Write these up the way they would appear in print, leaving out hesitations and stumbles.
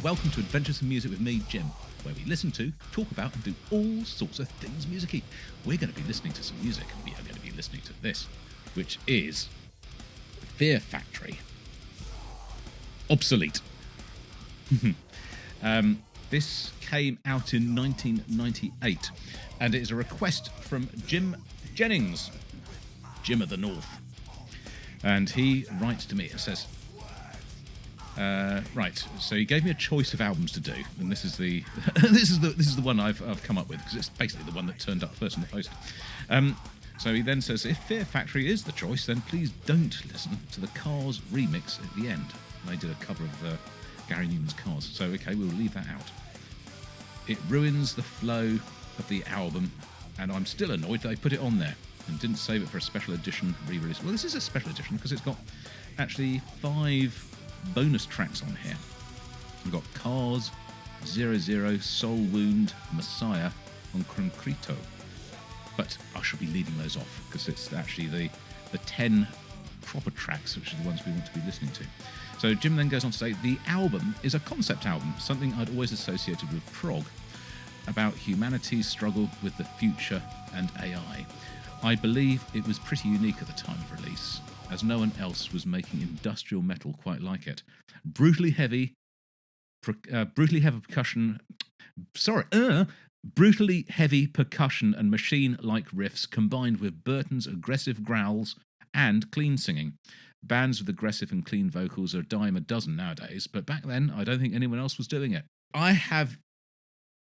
welcome to Adventures in Music with me, Jim, where we listen to, talk about, and do all sorts of things music-y. We're going to be listening to some music. We are going to be listening to this, which is Fear Factory. Obsolete. This came out in 1998, and it is a request from Jim Jennings, Jim of the North. And he writes to me and says, right, so he gave me a choice of albums to do, and this is the this is the one I've come up with, because it's basically the one that turned up first in the post. So he then says, if Fear Factory is the choice, then please don't listen to the Cars remix at the end. And they did a cover of Gary Numan's Cars, so okay, we'll leave that out. It ruins the flow of the album, and I'm still annoyed they put it on there and didn't save it for a special edition re-release. Well, this is a special edition because it's got actually 5 bonus tracks on here. We've got Cars, 00, Soul Wound, Messiah, and Concreto. But I shall be leaving those off because it's actually the 10 proper tracks, which are the ones we want to be listening to. So Jim then goes on to say, the album is a concept album, something I'd always associated with prog, about humanity's struggle with the future and AI. I believe it was pretty unique at the time of release, as no one else was making industrial metal quite like it. Brutally heavy percussion and machine-like riffs combined with Burton's aggressive growls and clean singing. Bands with aggressive and clean vocals are a dime a dozen nowadays, but back then I don't think anyone else was doing it. I have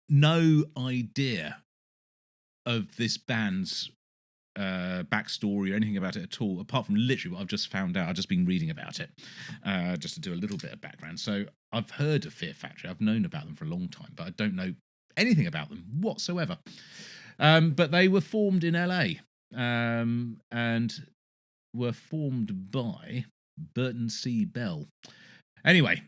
no idea of this band's backstory or anything about it at all, apart from literally what I've just found out. I've just been reading about it, just to do a little bit of background. So I've heard of Fear Factory. I've known about them for a long time, but I don't know anything about them whatsoever. But they were formed in LA and were formed by Burton C. Bell. Anyway,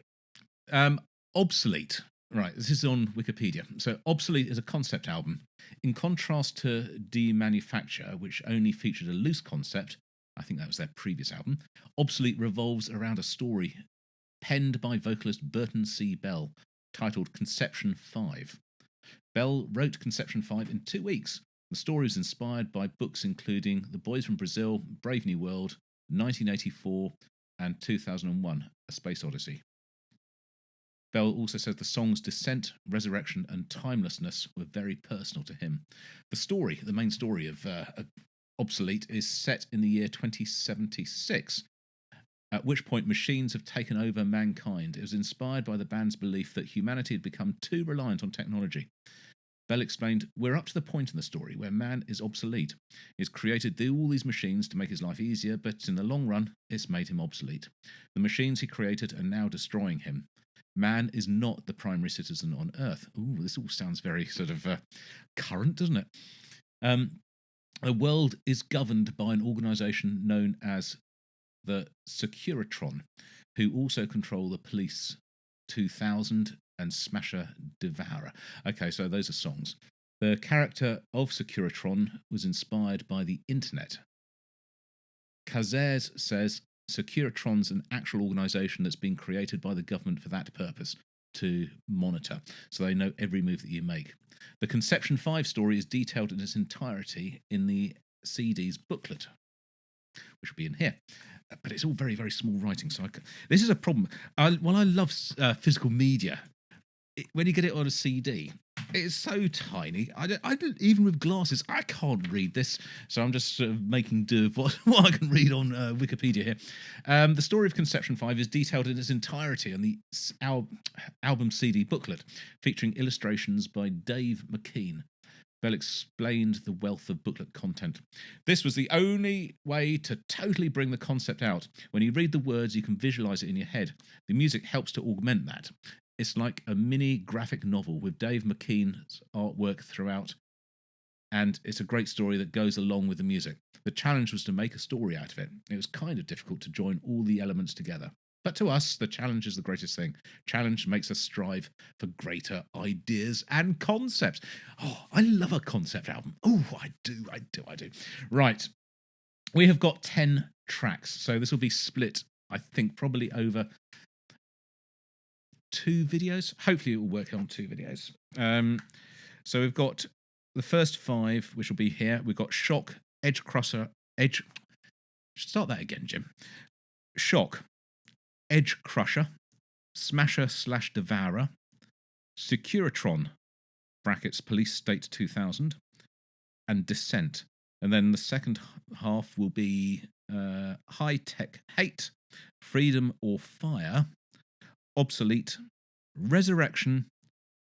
Obsolete. Right, this is on Wikipedia. So Obsolete is a concept album. In contrast to Demanufacture, which only featured a loose concept, I think that was their previous album, Obsolete revolves around a story penned by vocalist Burton C. Bell, titled Conception 5. Bell wrote Conception 5 in 2 weeks. The story is inspired by books including The Boys from Brazil, Brave New World, 1984, and 2001, A Space Odyssey. Bell also says the songs Desent, Resurrection, and Timelessness were very personal to him. The main story of Obsolete, is set in the year 2076, at which point machines have taken over mankind. It was inspired by the band's belief that humanity had become too reliant on technology. Bell explained, we're up to the point in the story where man is obsolete. He's created all these machines to make his life easier, but in the long run, it's made him obsolete. The machines he created are now destroying him. Man is not the primary citizen on Earth. Ooh, this all sounds very sort of current, doesn't it? The world is governed by an organisation known as the Securitron, who also control the Police 2000 and Smasher Devourer. Okay, so those are songs. The character of Securitron was inspired by the internet. Cazares says, Securitron's an actual organisation that's been created by the government for that purpose, to monitor, so they know every move that you make. The Conception 5 story is detailed in its entirety in the CD's booklet, which will be in here. But it's all very, very small writing, so this is a problem. While I love physical media, when you get it on a CD, it's so tiny. I don't even with glasses, I can't read this. So I'm just sort of making do of what I can read on Wikipedia here. The story of Conception 5 is detailed in its entirety on the album CD booklet, featuring illustrations by Dave McKean. Bell explained the wealth of booklet content. This was the only way to totally bring the concept out. When you read the words, you can visualize it in your head. The music helps to augment that. It's like a mini graphic novel with Dave McKean's artwork throughout, and it's a great story that goes along with the music. The challenge was to make a story out of it. It was kind of difficult to join all the elements together. But to us, the challenge is the greatest thing. Challenge makes us strive for greater ideas and concepts. Oh, I love a concept album. Oh, I do. Right. We have got 10 tracks, so this will be split, I think, probably over 2 videos. Hopefully it will work on 2 videos. So we've got the first 5, which will be here. We've got Shock, Edge Crusher, Start that again, Jim. Shock, Edge Crusher, Smasher / Devourer, Securitron, brackets Police State 2000, and Desent. And then the second half will be High Tech Hate, Freedom or Fire, Obsolete, Resurrection,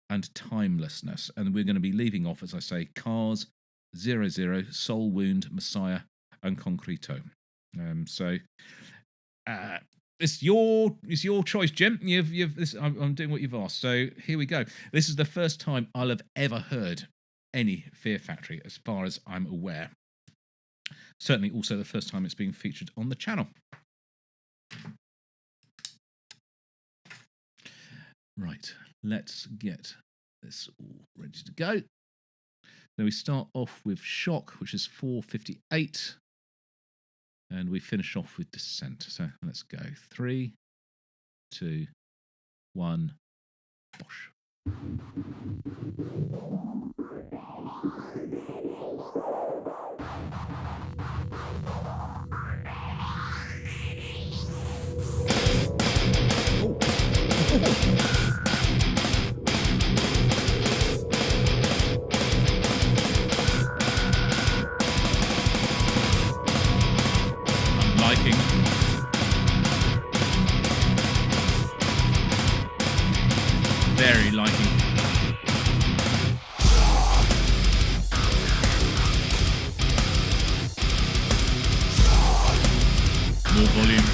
and Timelessness. And we're going to be leaving off, as I say, Cars, 00, Soul Wound, Messiah, and Concreto. It's your choice, Jim. I'm doing what you've asked. So here we go. This is the first time I'll have ever heard any Fear Factory, as far as I'm aware. Certainly also the first time it's being featured on the channel. Right, let's get this all ready to go. Now we start off with Shock, which is 458. And we finish off with Desent. So let's go. 3, 2, 1, bosh. Very liking. More volume.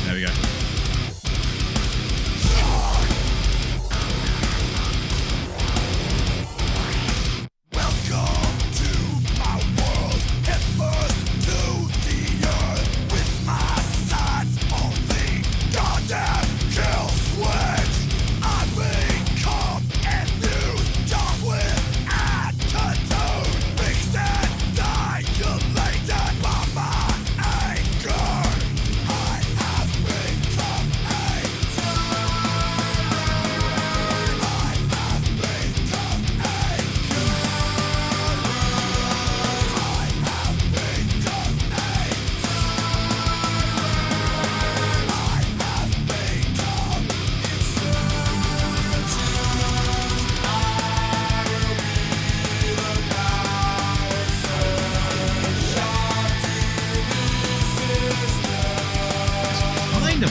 There we go.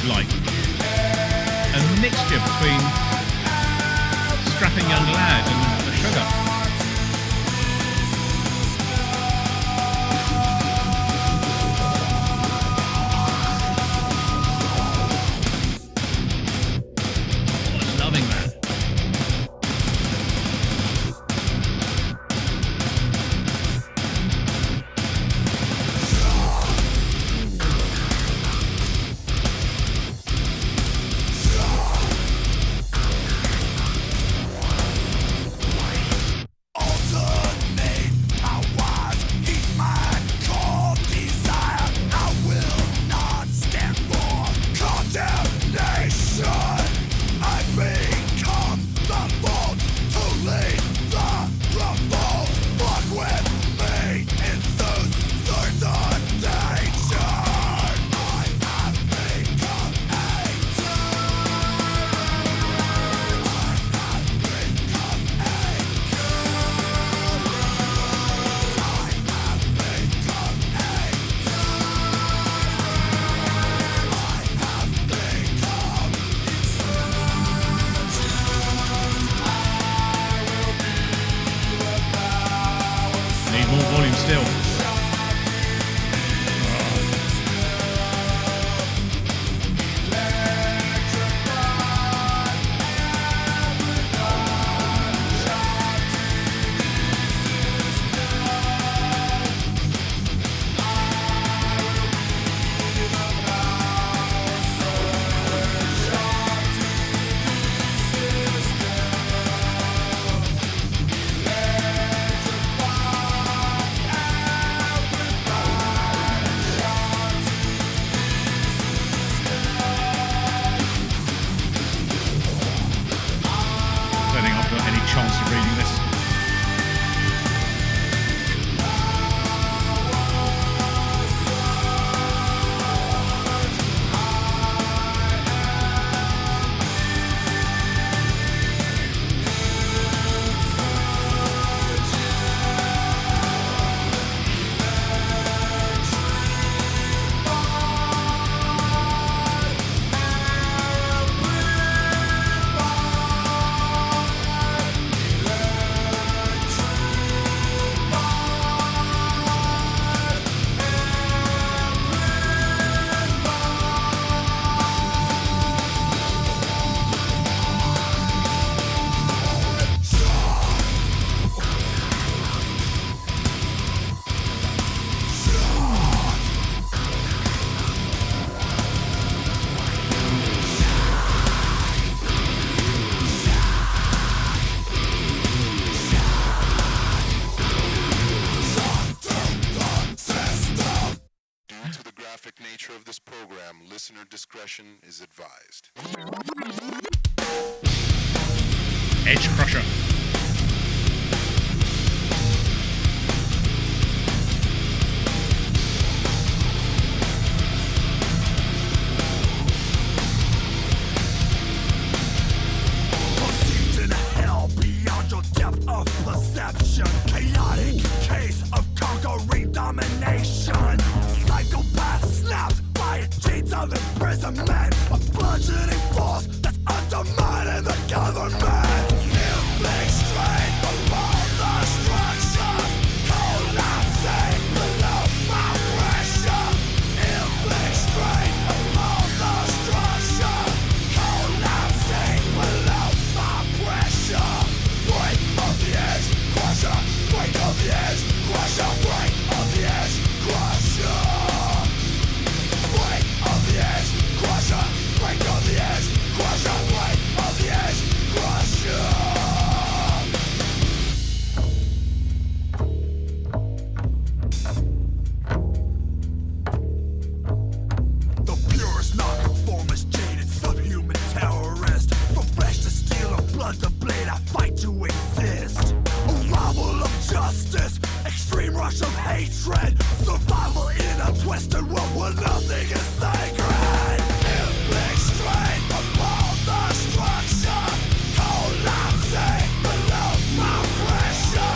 Like a mixture between Strapping Young Lad and The Sugar. Loving that. More volume still. is advised. Edge Crusher. Of perception, chaotic case of conquering domination. Psychopath snapped by chains of imprisonment, a bludgeoning force that's undermining the government. Inflict strain upon the structure, collapsing below my pressure. Inflict strain upon the structure, collapsing below my pressure. Break of the edge, crusher. Break of the edge, crusher. Break of the edge, crusher. Break of the edge, crusher. Break of the edge, crusher. Break of the edge, crusher. The purest non-conformist, jaded subhuman terrorist. From flesh to steel and blood to blade, I fight to exist. Arrival of justice, extreme rush of hatred. Survival in a twisted world where nothing is sacred. Inflict strain upon the structure, collapsing below my pressure.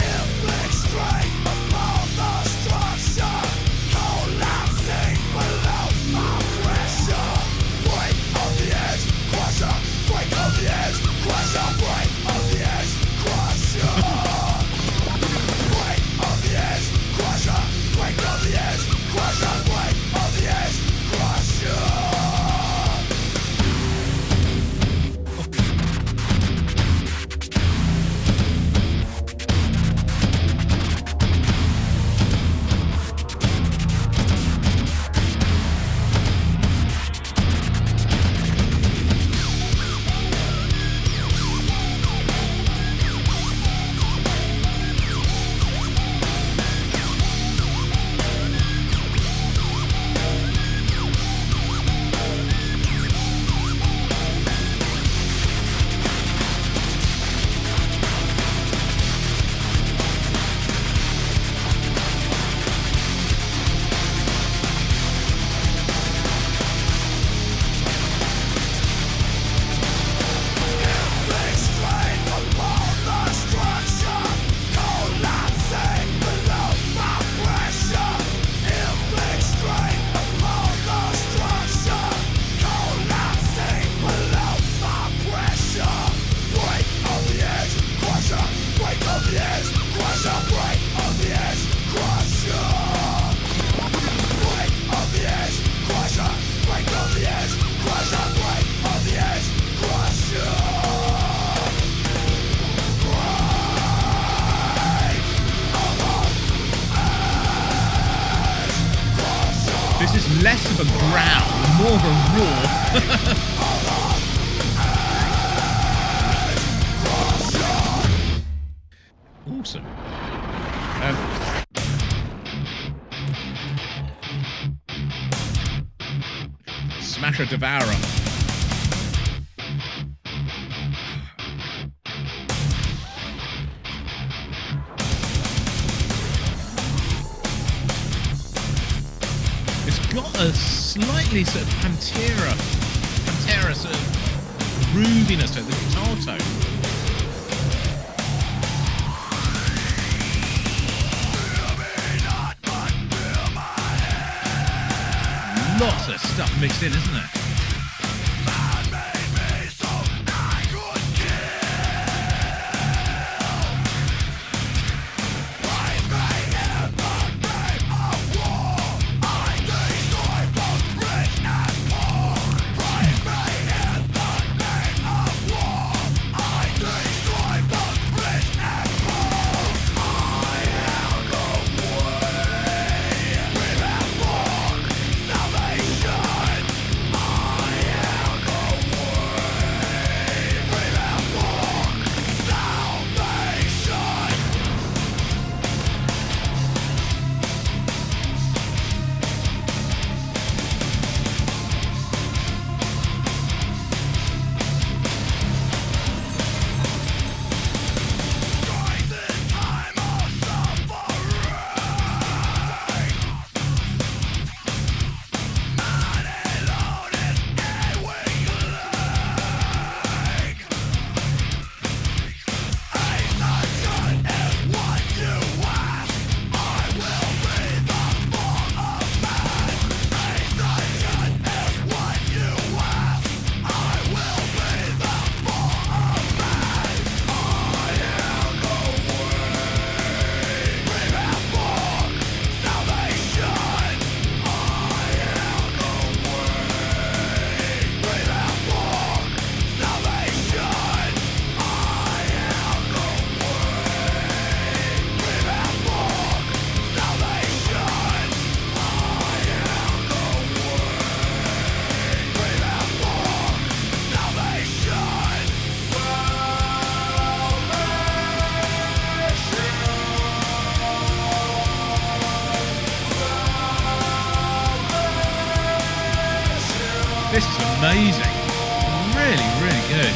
Inflict strain upon the structure, collapsing below my pressure. Break of the edge, crusher. Break of the edge, crusher. Break of the edge, crusher. Break of the edge, crusher. Break of the edge, crusher. Break of the edge, crusher. This is less of a growl, more of a roar. Awesome. Smasher Devourer. It's got a slightly sort of Pantera sort of grooviness to it, the guitar tone. Lots of stuff mixed in, isn't there? Salvation, This is amazing. Really, really good.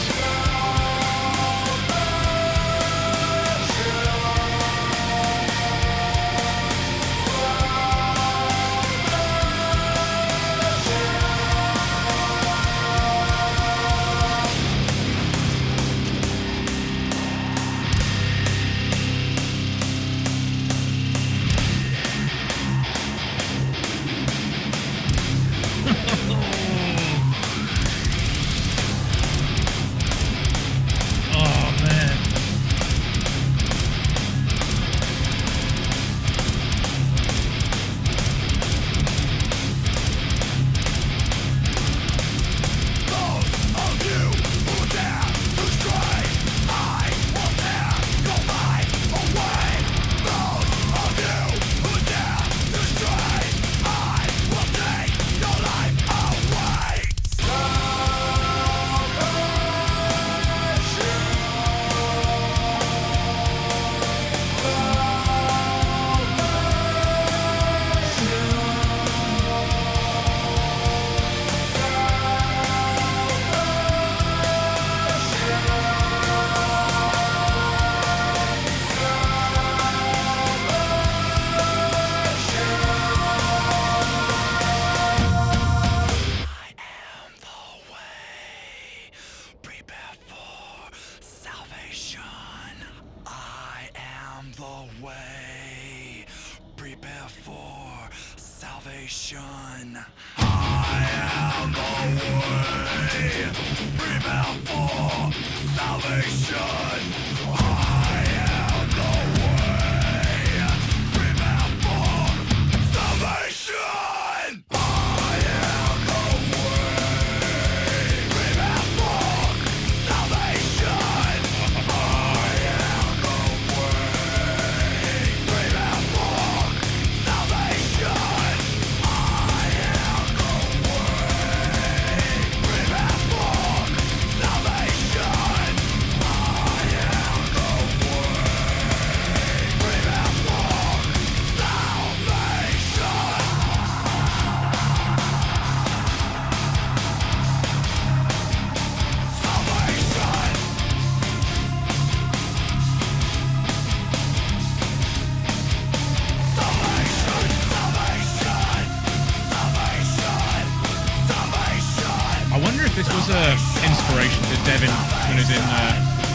This was a inspiration to Devin when he was in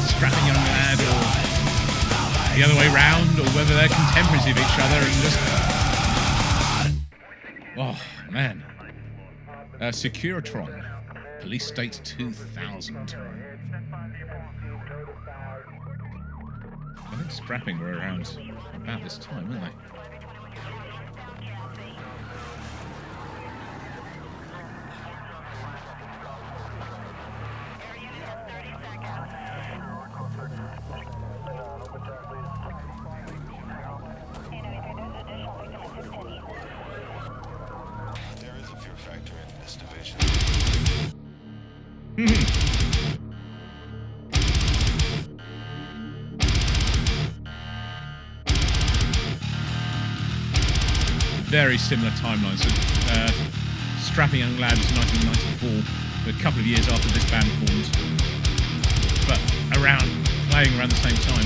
Scrapping Young Lad, or the other way round, or whether they're contemporaries of each other and just... Oh, man. Securitron, Police State 2000. I think Scrapping were around about this time, weren't they? Very similar timelines. Strapping Young Lad was 1994, a couple of years after this band formed, but playing around the same time.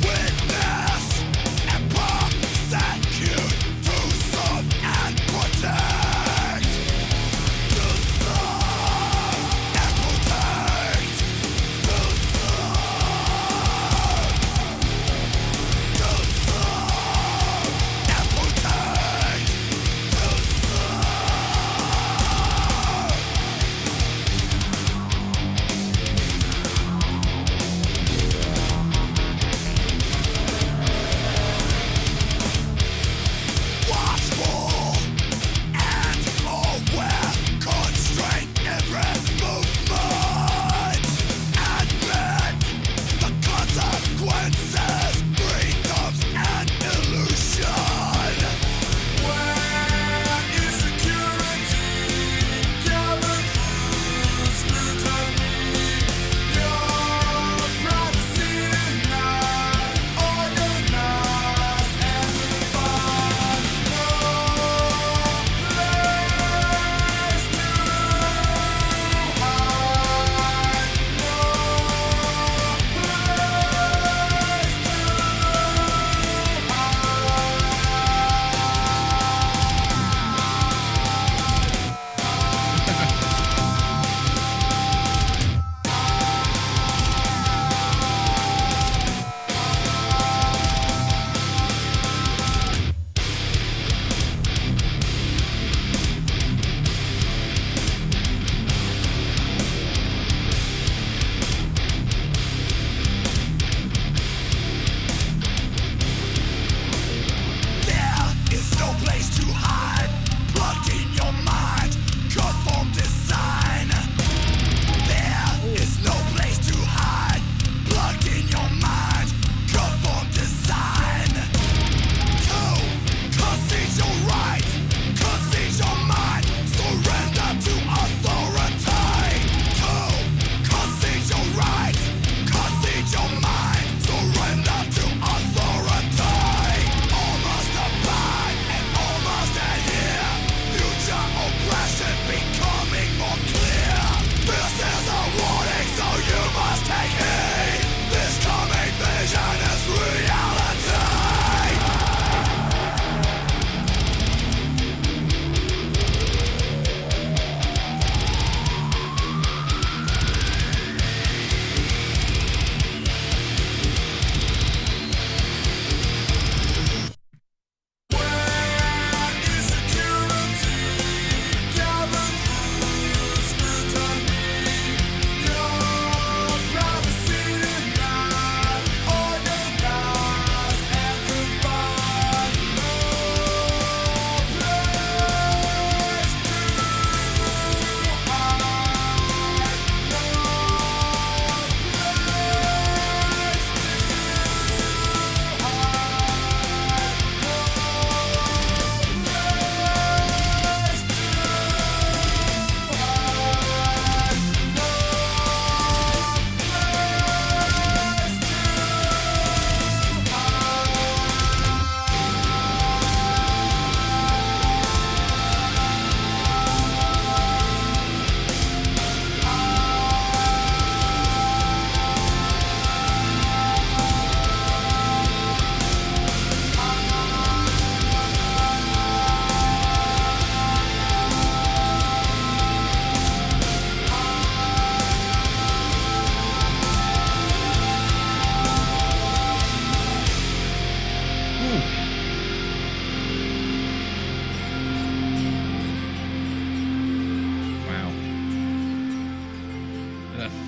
Witness and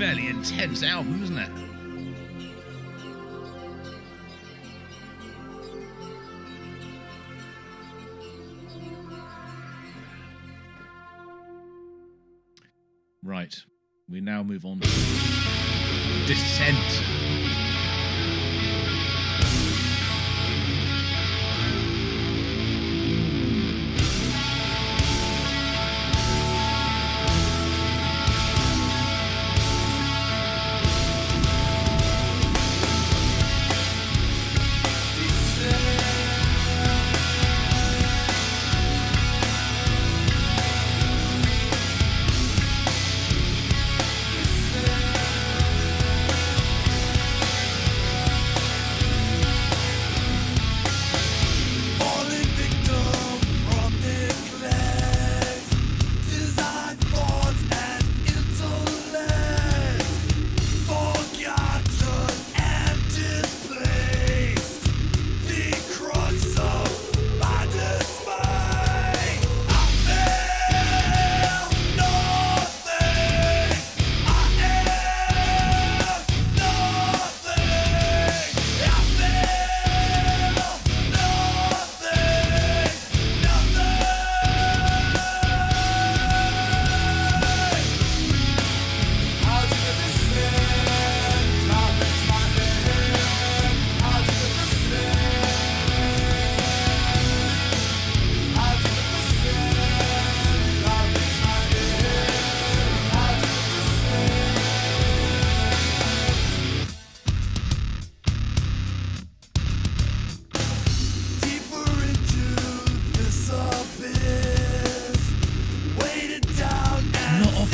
fairly intense album, isn't it? Right, we now move on to Desent.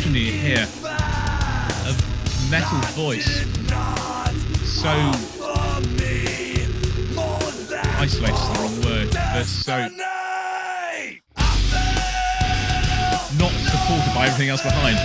You hear a metal voice so isolated is the wrong word, but so not supported by everything else behind.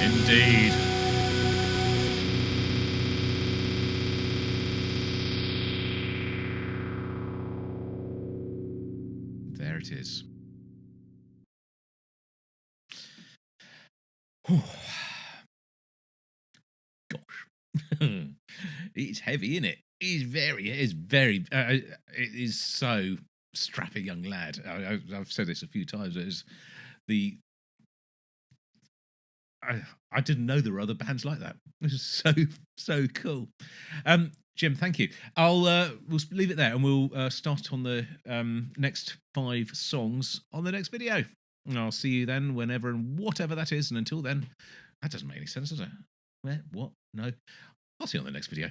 Indeed. There it is. Gosh. It's heavy, isn't it? It is very, it is so strapping young lad. I've said this a few times. It is the I didn't know there were other bands like that. This is so cool. Jim, thank you. We'll leave it there, and we'll start on the next 5 songs on the next video. And I'll see you then, whenever and whatever that is. And until then, that doesn't make any sense, does it? Where? What? No. I'll see you on the next video.